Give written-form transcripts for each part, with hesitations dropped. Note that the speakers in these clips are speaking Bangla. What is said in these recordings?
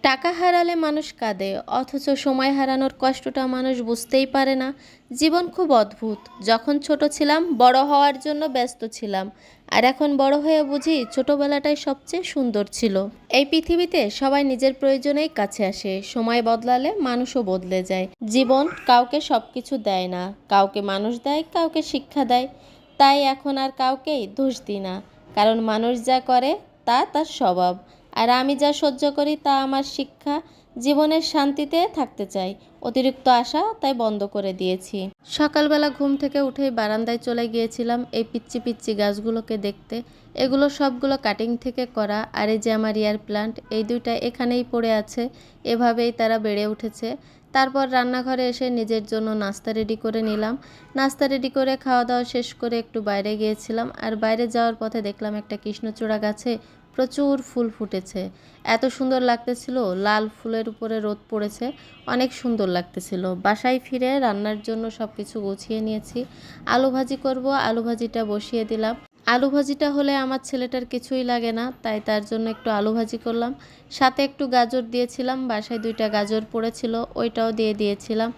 টাকা হারালে মানুষ কাঁদে, অথচ সময় হারানোর কষ্টটা মানুষ বুঝতেই পারে না। জীবন খুব অদ্ভুত। যখন ছোট ছিলাম বড় হওয়ার জন্য ব্যস্ত ছিলাম, আর এখন বড় হয়ে বুঝি ছোটবেলাটাই সবচেয়ে সুন্দর ছিল। এই পৃথিবীতে সবাই নিজের প্রয়োজনেই কাছে আসে। সময় বদলালে মানুষও বদলে যায়। জীবন কাউকে সব কিছু দেয় না, কাউকে মানুষ দেয়, কাউকে শিক্ষা দেয়। তাই এখন আর কাউকেই দোষ দিই না, কারণ মানুষ যা করে তা তার স্বভাব, আর আমি যা সহ্য করি তা আমার শিক্ষা। জীবনের শান্তিতে থাকতে চাই, অতিরিক্ত আশা তাই বন্ধ করে দিয়েছি। সকালবেলা ঘুম থেকে উঠেই বারান্দায় চলে গিয়েছিলাম এই পিচ্চি পিচ্চি গাছগুলোকে দেখতে। এগুলো সবগুলো কাটিং থেকে করা, আর এই যে আমার ইয়ার প্লান্ট, এই দুইটা এখানেই পড়ে আছে। এভাবেই তারা বেড়ে উঠেছে। তারপর রান্নাঘরে এসে নিজের জন্য নাস্তা রেডি করে নিলাম। নাস্তা রেডি করে খাওয়া দাওয়া শেষ করে একটু বাইরে গিয়েছিলাম, আর বাইরে যাওয়ার পথে দেখলাম একটা কৃষ্ণচূড়া গাছে প্রচুর ফুল ফুটেছে। এত সুন্দর লাগতেছিল, লাল ফুলের উপরে রোদ পড়েছে, অনেক সুন্দর লাগতেছিল। বাসায় ফিরে রান্নার জন্য সব কিছু গুছিয়ে নিয়েছি। আলু ভাজি করব, আলু ভাজিটা বসিয়ে দিলাম। আলু ভাজিটা হলে আমার ছেলেটার কিছুই লাগে না, তাই তার জন্য একটু আলু ভাজি করলাম। সাথে একটু গাজর দিয়েছিলাম, বাসায় দুইটা গাজর পড়েছিল, ওইটাও দিয়ে দিয়েছিলাম।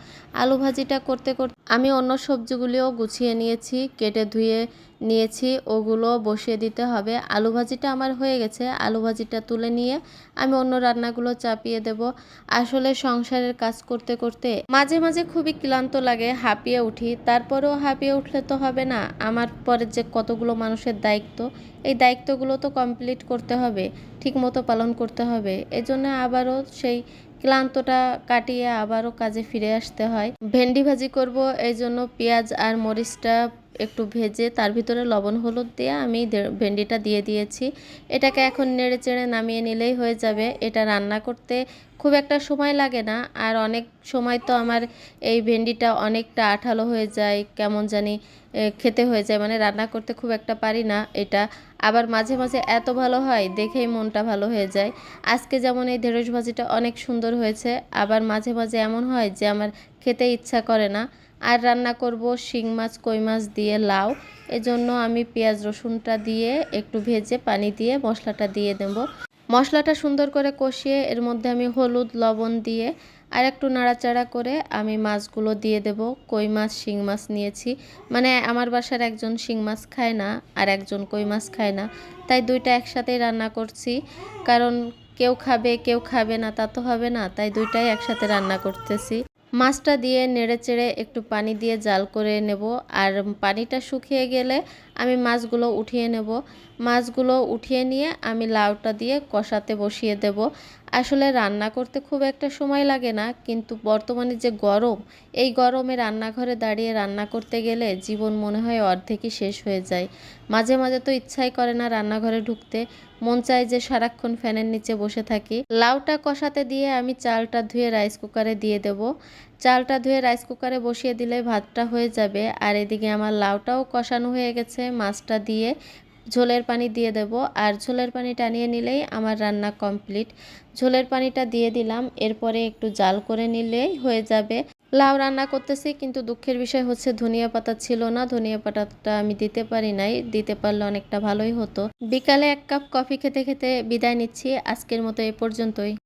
আলু ভাজিটা করতে করতে আমি অন্য সবজিগুলিও গুছিয়ে নিয়েছি, কেটে ধুয়ে নিয়েছি, ওগুলো বসিয়ে দিতে হবে। আলু ভাজিটা আমার হয়ে গেছে, আলু ভাজিটা তুলে নিয়ে আমি অন্য রান্নাগুলো চাপিয়ে দেব। আসলে সংসারের কাজ করতে করতে মাঝে মাঝে খুবই ক্লান্ত লাগে, হাঁপিয়ে উঠি। তারপরেও হাঁপিয়ে উঠলে তো হবে না, আমার পরে যে কতগুলো মানুষের দায়িত্ব, এই দায়িত্বগুলো তো কমপ্লিট করতে হবে, ঠিক মতো পালন করতে হবে। এজন্য আবারও সেই ক্লান্তটা কাটিয়ে আবারও কাজে ফিরে আসতে হয়। ভেন্ডি ভাজি করব, এই জন্য পেঁয়াজ আর মরিচটা একটু ভেজে তার ভিতরে লবণ হলুদ দিয়ে আমি ভেন্ডিটা দিয়ে দিয়েছি। এটাকে এখন নেড়ে চেড়ে নামিয়ে নিলেই হয়ে যাবে। এটা রান্না করতে খুব একটা সময় লাগে না, আর অনেক সময় তো আমার এই ভেন্ডিটা অনেকটা আঠালো হয়ে যায়, কেমন জানি খেতে হয়ে যায়, মানে রান্না করতে খুব একটা পারি না এটা। আবার মাঝে মাঝে এত ভালো হয়, দেখেই মনটা ভালো হয়ে যায়। আজকে যেমন এই ঢেঁড়স ভাজিটা অনেক সুন্দর হয়েছে, আবার মাঝে মাঝে এমন হয় যে আমার খেতে ইচ্ছা করে না। আর রান্না করব শিং মাছ, কই মাছ দিয়ে লাউ। এজন্য আমি পেঁয়াজ রসুনটা দিয়ে একটু ভেজে পানি দিয়ে মশলাটা দিয়ে দেব। মশলাটা সুন্দর করে কষিয়ে এর মধ্যে আমি হলুদ লবণ দিয়ে আর একটু নাড়াচাড়া করে আমি মাছগুলো দিয়ে দেব। কই মাছ, শিং মাছ নিয়েছি, মানে আমার বাসার একজন শিং মাছ খায় না আর একজন কই মাছ খায় না, তাই দুইটা একসাথেই রান্না করছি। কারণ কেউ খাবে কেউ খাবে না তা তো হবে না, তাই দুইটাই একসাথে রান্না করতেছি। মাছটা দিয়ে নেড়েচেড়ে একটু পানি দিয়ে জাল করে নেব, আর পানিটা শুকিয়ে গেলে আমি মাছগুলো উঠিয়ে নেব। মাছগুলো উঠিয়ে নিয়ে আমি লাউটা দিয়ে কষাতে বসিয়ে দেব। আসলে রান্না করতে খুব একটা সময় লাগে না, কিন্তু বর্তমানে যে গরম, এই গরমে রান্নাঘরে দাঁড়িয়ে রান্না করতে গেলে জীবন মনে হয় অর্ধেকই শেষ হয়ে যায়। মাঝে মাঝে তো ইচ্ছাই করে না রান্নাঘরে ঢুকতে, মন চায় যে সারাক্ষণ ফ্যানের নিচে বসে থাকি। লাউটা কষাতে দিয়ে আমি চালটা ধুয়ে রাইস কুকারে দিয়ে দেব। চালটা ধুয়ে রাইস কুকারে বসিয়ে দিলে ভাতটা হয়ে যাবে। আর এদিকে আমার লাউটাও কষানো হয়ে গেছে, মাছটা দিয়ে ঝোলের পানি দিয়ে দেব, আর ঝোলের পানি টানিয়ে নিলেই আমার রান্না কমপ্লিট। ঝোলের পানিটা দিয়ে দিলাম, এরপরে একটু জাল করে নিলেই হয়ে যাবে। লাউ রান্না করতেছি, কিন্তু দুঃখের বিষয় হচ্ছে ধনিয়া পাতা ছিল না, ধনিয়া পাতাটা আমি দিতে পারি নাই, দিতে পারলে অনেকটা ভালোই হতো। বিকালে 1 কাপ কফি খেতে খেতে বিদায় নিচ্ছি, আজকের মতো এ পর্যন্তই।